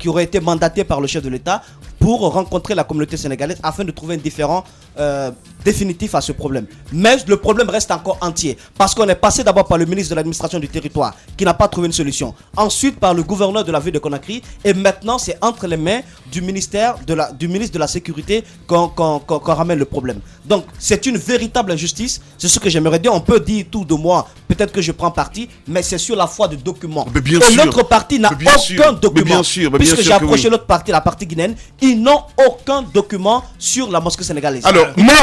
Speaker 7: aurait été mandaté par le chef de l'État pour rencontrer la communauté sénégalaise afin de trouver un différend définitif à ce problème. Mais le problème reste encore entier, parce qu'on est passé d'abord par le ministre de l'administration du territoire qui n'a pas trouvé une solution, ensuite par le gouverneur de la ville de Conakry, et maintenant c'est entre les mains du ministre de la Sécurité qu'on ramène le problème. Donc c'est une véritable injustice, c'est ce que j'aimerais dire. On peut dire tout de moi, peut-être que je prends parti, mais c'est sur la foi de documents. Et notre parti n'a aucun document. Puisque j'ai approché l'autre parti, la partie guinéenne, ils n'ont aucun document sur la mosquée sénégalaise.
Speaker 2: Alors, moi,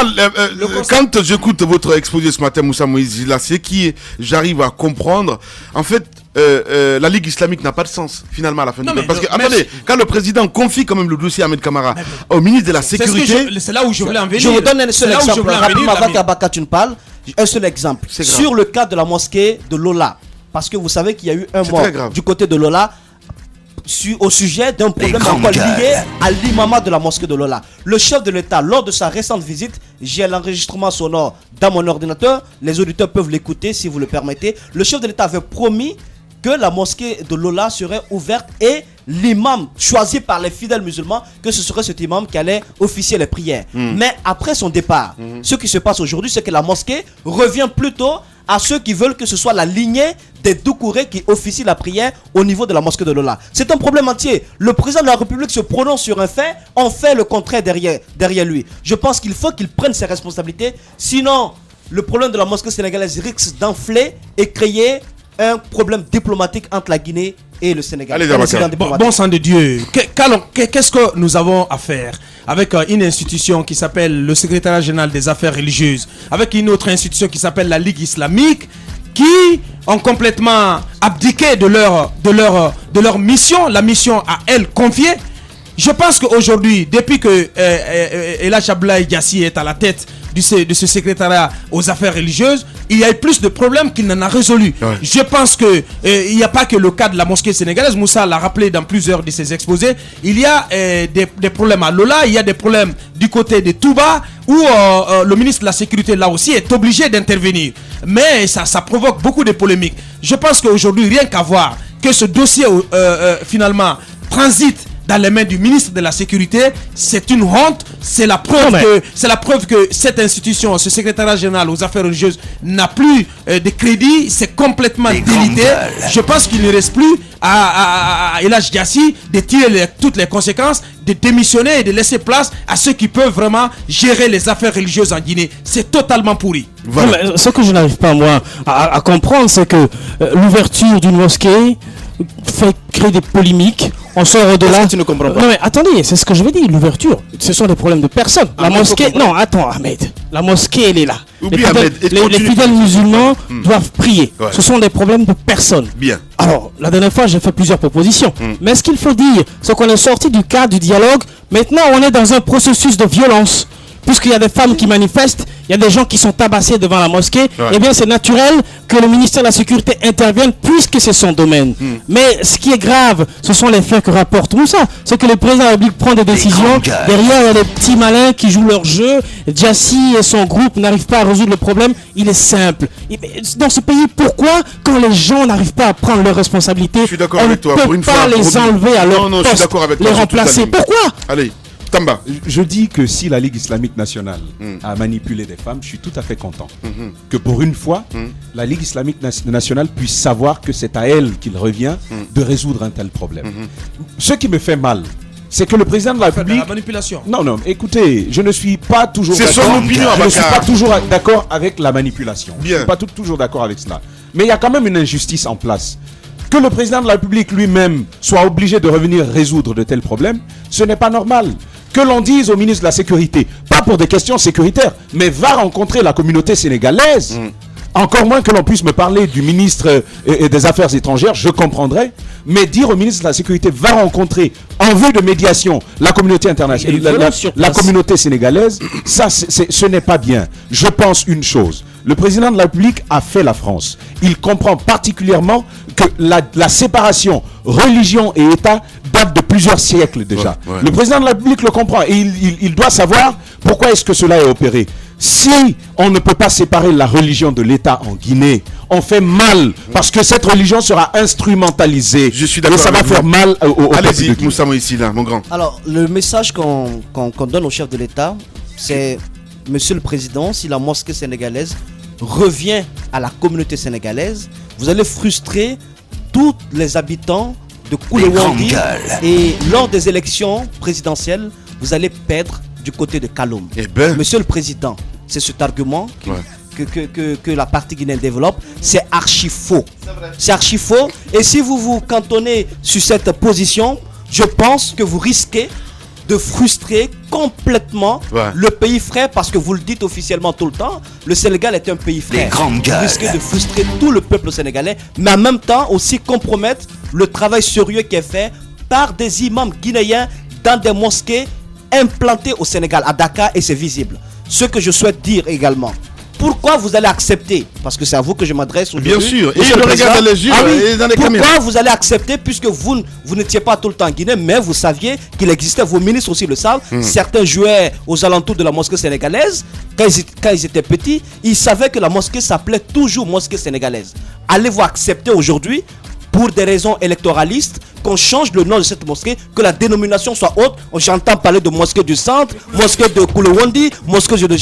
Speaker 2: quand j'écoute votre exposé ce matin, Moussa Moïse, là, c'est qui j'arrive à comprendre. En fait, la Ligue islamique n'a pas de sens, finalement, à la fin du temps. Parce que, attendez, quand le président confie quand même le dossier à Ahmed Kamara au ministre de la Sécurité.
Speaker 4: C'est là où je voulais en venir.
Speaker 7: Je vous donne un seul exemple. Rapidement, avant qu'Abaka tu ne parles, un seul exemple. Sur le cas de la mosquée de Lola. Parce que vous savez qu'il y a eu un mort du côté de Lola. Au sujet d'un problème encore lié à l'imama de la mosquée de Lola. Le chef de l'État, lors de sa récente visite, j'ai l'enregistrement sonore dans mon ordinateur, les auditeurs peuvent l'écouter si vous le permettez. Le chef de l'État avait promis que la mosquée de Lola serait ouverte et l'imam choisi par les fidèles musulmans, que ce serait cet imam qui allait officier les prières. Mais après son départ, ce qui se passe aujourd'hui, c'est que la mosquée revient plutôt à ceux qui veulent que ce soit la lignée des Doucouré qui officient la prière au niveau de la mosquée de Lola. C'est un problème entier. Le président de la République se prononce sur un fait, on fait le contraire derrière lui. Je pense qu'il faut qu'il prenne ses responsabilités, sinon le problème de la mosquée sénégalaise risque d'enfler et créer un problème diplomatique entre la Guinée et le Sénégal.
Speaker 4: Bon sang de Dieu, qu'est-ce que nous avons à faire avec une institution qui s'appelle le secrétariat général des affaires religieuses, avec une autre institution qui s'appelle la Ligue islamique, qui ont complètement abdiqué de leur mission, la mission à elle confiée. Je pense qu'aujourd'hui, depuis que Elhadj Abdoulaye Diassi est à la tête de ce secrétariat aux affaires religieuses, il y a eu plus de problèmes qu'il n'en a résolu. Ouais. Je pense qu'il n'y a pas que le cas de la mosquée sénégalaise. Moussa l'a rappelé dans plusieurs de ses exposés. Il y a des problèmes à Lola, il y a des problèmes du côté de Touba, où le ministre de la Sécurité là aussi est obligé d'intervenir. Mais ça provoque beaucoup de polémiques. Je pense qu'aujourd'hui, rien qu'à voir que ce dossier finalement transite dans les mains du ministre de la Sécurité, c'est une honte. C'est la preuve que cette institution, ce secrétariat général aux affaires religieuses n'a plus de crédit. C'est complètement délité. Je pense qu'il ne reste plus à Elhadj Diassi de tirer toutes les conséquences, de démissionner et de laisser place à ceux qui peuvent vraiment gérer les affaires religieuses en Guinée. C'est totalement pourri.
Speaker 6: Voilà. Non, ce que je n'arrive pas moi à comprendre, c'est que l'ouverture d'une mosquée fait créer des polémiques. On sort de là.
Speaker 5: Tu ne comprends pas.
Speaker 6: Non mais attendez, c'est ce que je veux dire. L'ouverture, ce sont des problèmes de personnes. La mosquée, non, attends, Ahmed. La mosquée, elle est là. Les fidèles musulmans doivent prier. Ouais. Ce sont des problèmes de personnes.
Speaker 2: Bien.
Speaker 6: Alors, la dernière fois, j'ai fait plusieurs propositions. Mais ce qu'il faut dire, c'est qu'on est sorti du cadre du dialogue. Maintenant, on est dans un processus de violence. Puisqu'il y a des femmes qui manifestent, il y a des gens qui sont tabassés devant la mosquée, eh bien c'est naturel que le ministère de la Sécurité intervienne puisque c'est son domaine. Mais ce qui est grave, ce sont les faits que rapporte Moussa. C'est que le président de la République prend des décisions, derrière il y a des petits malins qui jouent leur jeu, Diassi et son groupe n'arrivent pas à résoudre le problème. Il est simple. Dans ce pays, pourquoi quand les gens n'arrivent pas à prendre leurs responsabilités, on ne peut pas les enlever à leur poste, les remplacer? Pourquoi?
Speaker 2: Allez. Tamba.
Speaker 3: Je dis que si la Ligue islamique nationale a manipulé des femmes, je suis tout à fait content. Que pour une fois, la Ligue islamique nationale puisse savoir que c'est à elle qu'il revient de résoudre un tel problème. Ce qui me fait mal, c'est que le président de la République...
Speaker 4: La manipulation.
Speaker 3: Non, écoutez, je ne suis pas toujours
Speaker 2: d'accord. C'est son opinion,
Speaker 3: je ne suis pas toujours d'accord avec la manipulation. Bien. Je ne suis pas toujours d'accord avec cela. Mais il y a quand même une injustice en place. Que le président de la République lui-même soit obligé de revenir résoudre de tels problèmes, ce n'est pas normal. Que l'on dise au ministre de la Sécurité, pas pour des questions sécuritaires, mais va rencontrer la communauté sénégalaise. Encore moins que l'on puisse me parler du ministre des Affaires étrangères, je comprendrai. Mais dire au ministre de la Sécurité, va rencontrer en vue de médiation la communauté internationale, la communauté sénégalaise, ça ce n'est pas bien. Je pense une chose. Le président de la République a fait la France. Il comprend particulièrement que la séparation religion et État date de plusieurs siècles déjà. Le président de la République le comprend et il doit savoir pourquoi est-ce que cela est opéré. Si on ne peut pas séparer la religion de l'État en Guinée, on fait mal parce que cette religion sera instrumentalisée.
Speaker 2: Je suis d'accord.
Speaker 3: Et ça va faire mal au
Speaker 2: Allez-y, Moussa Moïsila, mon grand.
Speaker 7: Alors, le message qu'on donne au chef de l'État, c'est Monsieur le Président, si la mosquée sénégalaise revient à la communauté sénégalaise, vous allez frustrer tous les habitants de Koulewandi et lors des élections présidentielles, vous allez perdre du côté de Kaloum. Monsieur le Président, c'est cet argument que la partie guinéenne développe, c'est archi faux. C'est archi faux. Et si vous vous cantonnez sur cette position, je pense que vous risquez de frustrer complètement le pays frère, parce que vous le dites officiellement tout le temps, le Sénégal est un pays frère. Vous risquez de frustrer tout le peuple sénégalais, mais en même temps aussi compromettre le travail sérieux qui est fait par des imams guinéens dans des mosquées implantées au Sénégal, à Dakar, et c'est visible. Ce que je souhaite dire également, pourquoi vous allez accepter, parce que c'est à vous que je m'adresse aujourd'hui.
Speaker 2: Bien sûr, et je le regarde dans les yeux et dans les caméras.
Speaker 7: Pourquoi vous allez accepter, puisque vous n'étiez pas tout le temps en Guinée, mais vous saviez qu'il existait, vos ministres aussi le savent, certains jouaient aux alentours de la mosquée sénégalaise, quand ils étaient petits, ils savaient que la mosquée s'appelait toujours mosquée sénégalaise. Allez-vous accepter aujourd'hui, pour des raisons électoralistes, qu'on change le nom de cette mosquée, que la dénomination soit haute? J'entends parler de mosquée du centre, mosquée de Koulewandi, mosquée de...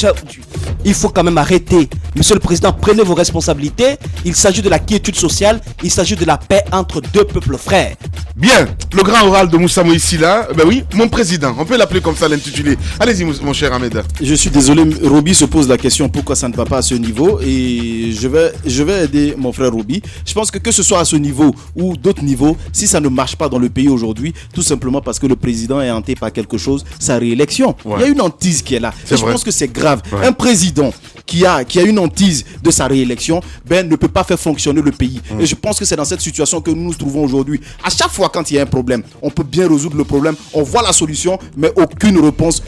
Speaker 7: Il faut quand même arrêter. Monsieur le Président, prenez vos responsabilités. Il s'agit de la quiétude sociale, il s'agit de la paix entre deux peuples frères.
Speaker 2: Bien, le grand oral de Moussa Moïsila, ben oui, mon président, on peut l'appeler comme ça, l'intitulé. Allez-y, mon cher Ahmed.
Speaker 5: Je suis désolé, Roby se pose la question pourquoi ça ne va pas à ce niveau, et je vais aider mon frère Roby. Je pense que ce soit à ce niveau ou d'autres niveaux, si ça ne marche pas dans le pays aujourd'hui, tout simplement parce que le président est hanté par quelque chose, sa réélection. Il y a une hantise qui est là. Et je pense que c'est grave. Un président qui a une hantise de sa réélection, ne peut pas faire fonctionner le pays. Et je pense que c'est dans cette situation que nous nous trouvons aujourd'hui. À chaque fois quand il y a un problème, on peut bien résoudre le problème, on voit la solution, mais aucune réponse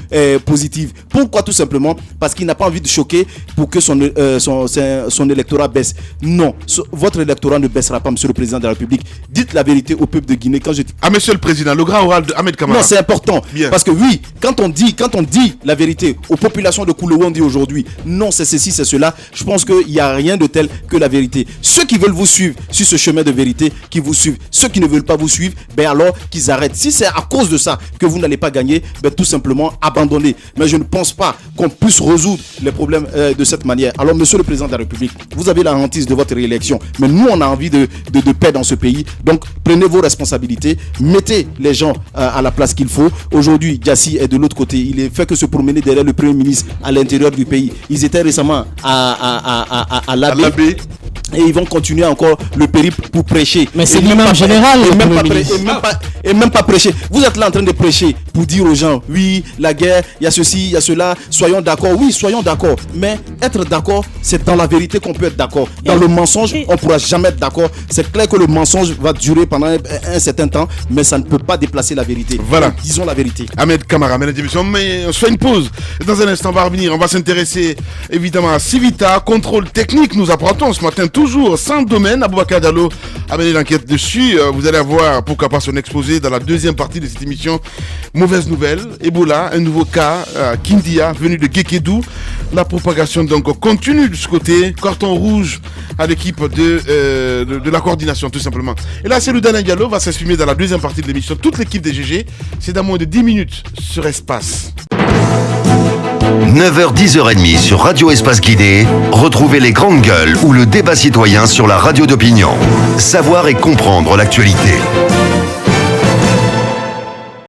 Speaker 5: positive. Pourquoi? Tout simplement parce qu'il n'a pas envie de choquer pour que son électorat baisse. Non, votre électorat ne baissera pas, monsieur le président de la République. Dites la vérité au peuple de Guinée.
Speaker 2: Monsieur le président, le grand oral de Ahmed Kamara.
Speaker 5: Non, c'est important. Bien. Parce que oui, quand on dit la vérité aux populations de Koulewandi aujourd'hui, non, c'est ceci, c'est cela, je pense qu'il n'y a rien de tel que la vérité. Ceux qui veulent vous suivre sur ce chemin de vérité, qui vous suivent. Ceux qui ne veulent pas vous suivre, alors qu'ils arrêtent. Si c'est à cause de ça que vous n'allez pas gagner, tout simplement abandonnez. Mais je ne pense pas qu'on puisse résoudre les problèmes de cette manière. Alors, monsieur le président de la République, vous avez la hantise de votre réélection, mais nous, on a envie de paix dans ce pays. Donc, prenez vos responsabilités, mettez les gens à la place qu'il faut. Aujourd'hui, Gassi est de l'autre côté. Il est fait que se promener derrière le Premier ministre à l'intérieur du pays. Ils étaient récemment à l'Abbé. Et ils vont continuer encore le périple pour prêcher.
Speaker 6: Mais c'est l'imam général.
Speaker 5: Et même pas prêcher. Vous êtes là en train de prêcher pour dire aux gens, oui, la guerre, il y a ceci, il y a cela, soyons d'accord. Oui, soyons d'accord. Mais être d'accord, c'est dans la vérité qu'on peut être d'accord. Dans le mensonge, on ne pourra jamais être d'accord. C'est clair que le mensonge va durer pendant un certain temps, mais ça ne peut pas déplacer la vérité.
Speaker 2: Voilà.
Speaker 5: Donc, disons la vérité.
Speaker 2: Ahmed Kamara, mesdames et messieurs, mais on se fait une pause. Dans un instant, on va revenir. On va s'intéresser évidemment à Civita, contrôle technique. Nous apprendons ce matin tout toujours sans domaine. Aboubacar Diallo a mené l'enquête dessus. Vous allez avoir, pourquoi pas, son exposé dans la deuxième partie de cette émission. Mauvaise nouvelle, Ebola, un nouveau cas, Kindia, venu de Guékédou. La propagation donc continue de ce côté. Carton rouge à l'équipe de la coordination, tout simplement. Et là, c'est Dana Diallo va s'exprimer dans la deuxième partie de l'émission. Toute l'équipe des GG, c'est dans moins de 10 minutes sur Espace.
Speaker 1: 9h, 10h30 sur Radio Espace Guidé, retrouvez les grandes gueules ou le débat citoyen sur la radio d'opinion. Savoir et comprendre l'actualité.